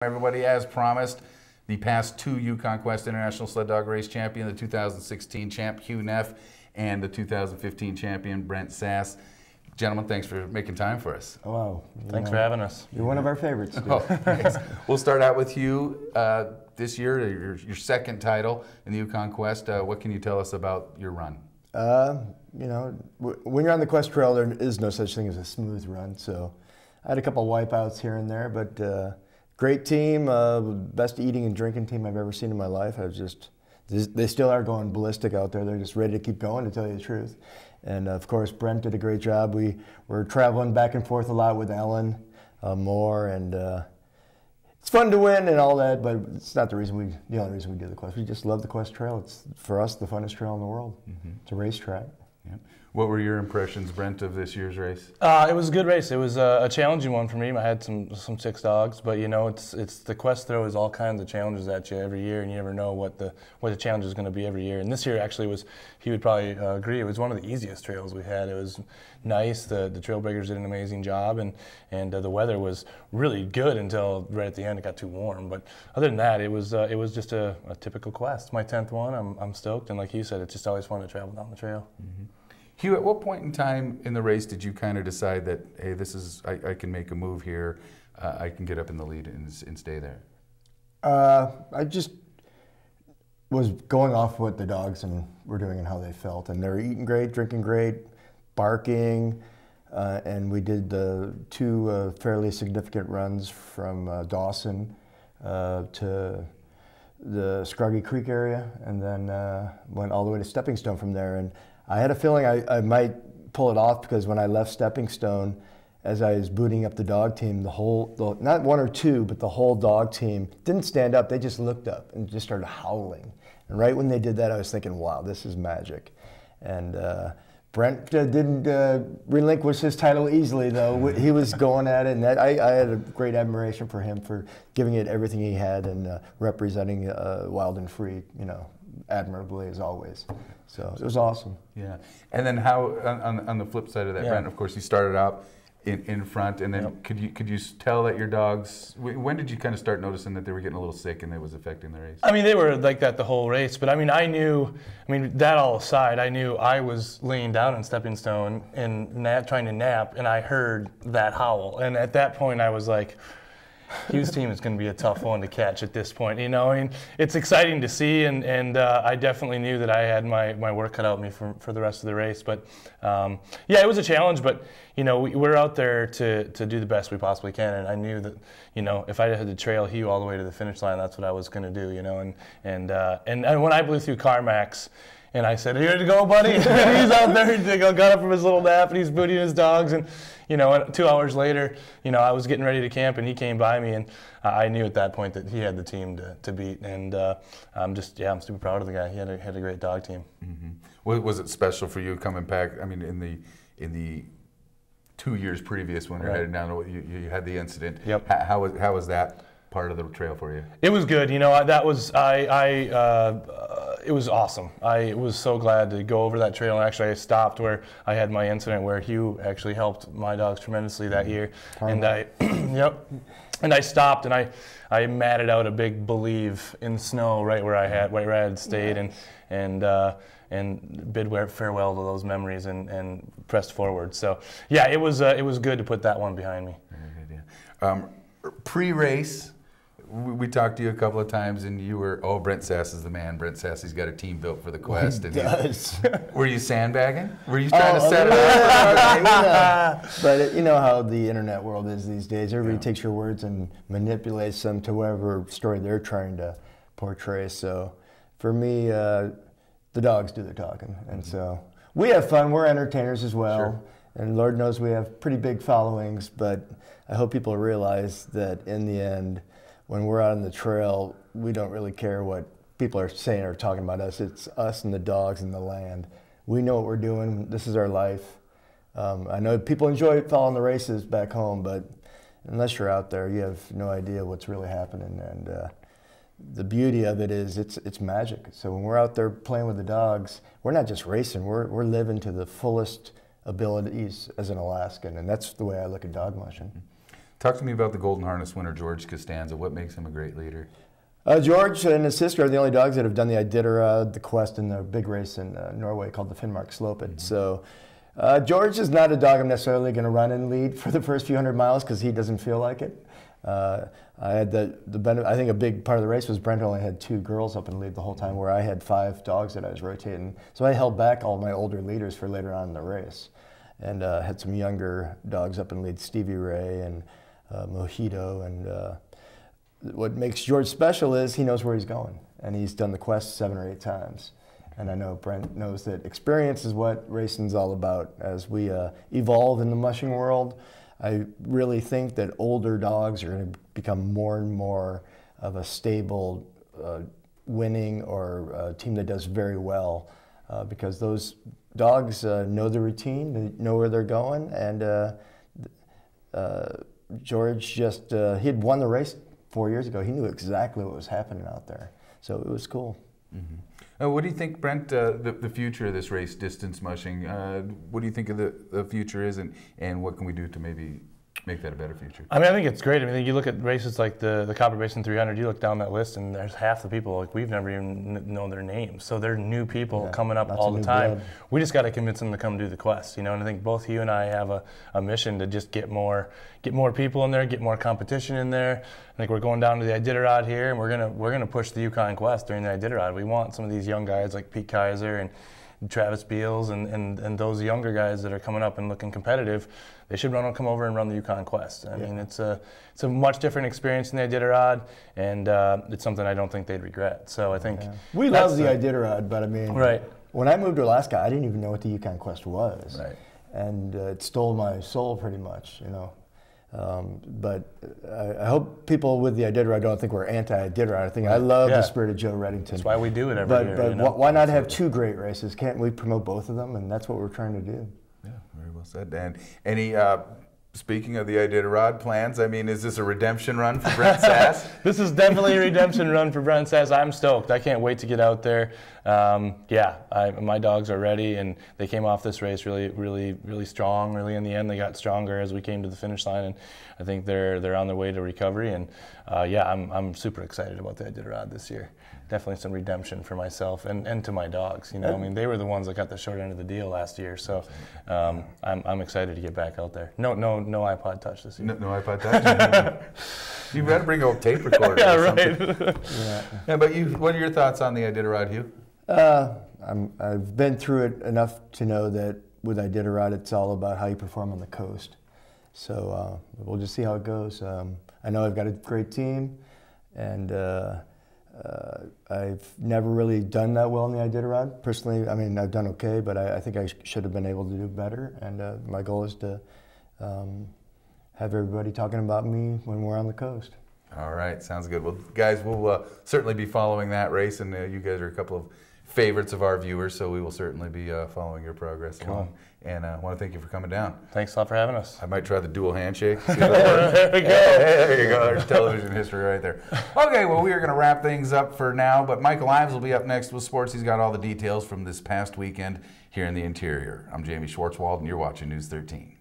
Everybody, as promised, the past two Yukon Quest International Sled Dog Race champion, the 2016 champ Hugh Neff, and the 2015 champion Brent Sass. Gentlemen, thanks for making time for us. Oh, wow. Thanks for having us. You're one of our favorites. Oh, thanks. We'll start out with Hugh. This year, your second title in the Yukon Quest. What can you tell us about your run? You know, when you're on the Quest Trail, there is no such thing as a smooth run. So I had a couple wipeouts here and there, but great team, best eating and drinking team I've ever seen in my life. They still are going ballistic out there. They're just ready to keep going, to tell you the truth. And of course, Brent did a great job. We were traveling back and forth a lot with Ellen Moore, and it's fun to win and all that, but it's not the only reason we do the Quest. We just love the Quest Trail. It's, for us, the funnest trail in the world. Mm-hmm. It's a racetrack. Yeah. What were your impressions, Brent, of this year's race? It was a good race. It was a challenging one for me. I had some six dogs, but you know, it's the Quest throws all kinds of challenges at you every year, and you never know what the challenge is going to be every year. And this year actually was, he would probably agree, it was one of the easiest trails we had. It was nice. The trail breakers did an amazing job, and the weather was really good until right at the end. It got too warm, but other than that, it was just a typical Quest. My 10th one. I'm stoked, and like you said, it's just always fun to travel down the trail. Mm-hmm. Hugh, at what point in time in the race did you kind of decide that, hey, I can make a move here, I can get up in the lead and stay there? I just was going off what the dogs were doing and how they felt, and they were eating great, drinking great, barking, and we did two fairly significant runs from Dawson to the Scroggy Creek area, and then went all the way to Stepping Stone from there. And I had a feeling I might pull it off, because when I left Stepping Stone, as I was booting up the dog team, not one or two, but the whole dog team didn't stand up. They just looked up and just started howling. And right when they did that, I was thinking, wow, this is magic. And Brent didn't relinquish his title easily, though. He was going at it, and I had a great admiration for him for giving it everything he had and representing Wild and Free, you know, admirably as always. So it was awesome. Yeah. And then how, on the flip side of that, Brent, of course, you started out in front, and then could you tell that your dogs, when did you kind of start noticing that they were getting a little sick and it was affecting the race? I mean, they were like that the whole race, but I mean, that all aside, I knew I was laying down in Stepping Stone and trying to nap, and I heard that howl. And at that point, I was like, Hugh's team is going to be a tough one to catch at this point. You know, I mean, it's exciting to see, and I definitely knew that I had my work cut out of me for the rest of the race. But yeah, it was a challenge, but you know, we're out there to do the best we possibly can, and I knew that, you know, if I had to trail Hugh all the way to the finish line, that's what I was going to do. You know, and when I blew through CarMax, and I said, "Here to go, buddy." And he's out there, he got up from his little nap, and he's booting his dogs. And you know, 2 hours later, you know, I was getting ready to camp, and he came by me, and I knew at that point that he had the team to beat. And I'm super proud of the guy. He had a great dog team. Mm-hmm. Was it special for you coming back? I mean, in the 2 years previous when you're headed down, you had the incident. Yep. How was that part of the trail for you? It was good. You know, that was it was awesome. I was so glad to go over that trail, and actually I stopped where I had my incident where Hugh actually helped my dogs tremendously that year. And I stopped, and I matted out a big believe in snow right where I had stayed, and bid farewell to those memories and pressed forward. So yeah, it was good to put that one behind me. Very good, yeah. Pre-race, we talked to you a couple of times, and you were, Brent Sass is the man. Brent Sass, he's got a team built for the Quest. He does. Were you sandbagging? Were you trying to set it up? Yeah. But you know how the internet world is these days. Everybody takes your words and manipulates them to whatever story they're trying to portray. So for me, the dogs do the talking. And so we have fun. We're entertainers as well. Sure. And Lord knows we have pretty big followings, but I hope people realize that in the end, when we're out on the trail, we don't really care what people are saying or talking about us. It's us and the dogs and the land. We know what we're doing. This is our life. I know people enjoy following the races back home, but unless you're out there, you have no idea what's really happening. And the beauty of it is it's magic. So when we're out there playing with the dogs, we're not just racing. We're living to the fullest abilities as an Alaskan, and that's the way I look at dog mushing. Talk to me about the Golden Harness winner, George Costanza. What makes him a great leader? George and his sister are the only dogs that have done the Iditarod, the Quest, and the big race in Norway called the Finnmark Slopet. Mm-hmm. So George is not a dog I'm necessarily going to run and lead for the first few 100 miles because he doesn't feel like it. I had the benefit. I think a big part of the race was Brent only had 2 girls up and lead the whole time, where I had 5 dogs that I was rotating. So I held back all my older leaders for later on in the race, and had some younger dogs up and lead, Stevie Ray and Mojito. And what makes George special is he knows where he's going, and he's done the Quest 7 or 8 times. And I know Brent knows that experience is what racing's all about. As we evolve in the mushing world, I really think that older dogs are going to become more and more of a stable winning or team that does very well, because those dogs know the routine, they know where they're going, and George just, he had won the race 4 years ago. He knew exactly what was happening out there, so it was cool. Mm-hmm. What do you think, Brent, the future of this race, distance mushing, what do you think of the future is, and what can we do to maybe make that a better future? I mean, I think it's great. I mean, you look at races like the Copper Basin 300, you look down that list and there's half the people, like, we've never even known their names. So they're new people coming up all the time. Blood. We just got to convince them to come do the Quest, you know, and I think both you and I have a mission to just get more people in there, get more competition in there. I think we're going down to the Iditarod here, and we're gonna push the Yukon Quest during the Iditarod. We want some of these young guys like Pete Kaiser and Travis Beals and those younger guys that are coming up and looking competitive. They should come over and run the Yukon Quest. I mean, it's a much different experience than the Iditarod, and it's something I don't think they'd regret. So I think we love the Iditarod, but I mean, when I moved to Alaska, I didn't even know what the Yukon Quest was, and it stole my soul pretty much, you know. But I hope people with the Iditarod don't think we're anti-Iditarod. I think I love the spirit of Joe Reddington. That's why we do it every year. But you know? why not have 2 great races? Can't we promote both of them? And that's what we're trying to do. Yeah, very well said. And any, speaking of the Iditarod plans, I mean, is this a redemption run for Brent Sass? This is definitely a redemption run for Brent Sass. I'm stoked. I can't wait to get out there. My dogs are ready, and they came off this race really strong. Really, in the end, they got stronger as we came to the finish line, and I think they're on their way to recovery. And I'm super excited about the Iditarod this year. Definitely some redemption for myself and to my dogs. You know, I mean, they were the ones that got the short end of the deal last year, so I'm excited to get back out there. No iPod Touch this year. No iPod Touch. You better bring an old tape recorder. Yeah, or right. Yeah, but what are your thoughts on the Iditarod, Hugh? I've been through it enough to know that with Iditarod, it's all about how you perform on the coast. So we'll just see how it goes. I know I've got a great team, and I've never really done that well in the Iditarod. Personally, I mean, I've done okay, but I think I should have been able to do better. And my goal is to have everybody talking about me when we're on the coast. All right, sounds good. Well, guys, we'll certainly be following that race, and you guys are a couple of favorites of our viewers, so we will certainly be following your progress along. And I want to thank you for coming down. Thanks a lot for having us. I might try the dual handshake. See there we go. There you go. There's television history right there. Okay, well, we are going to wrap things up for now, but Michael Ives will be up next with sports. He's got all the details from this past weekend here in the interior. I'm Jaime Schwarzwald, and you're watching News 13.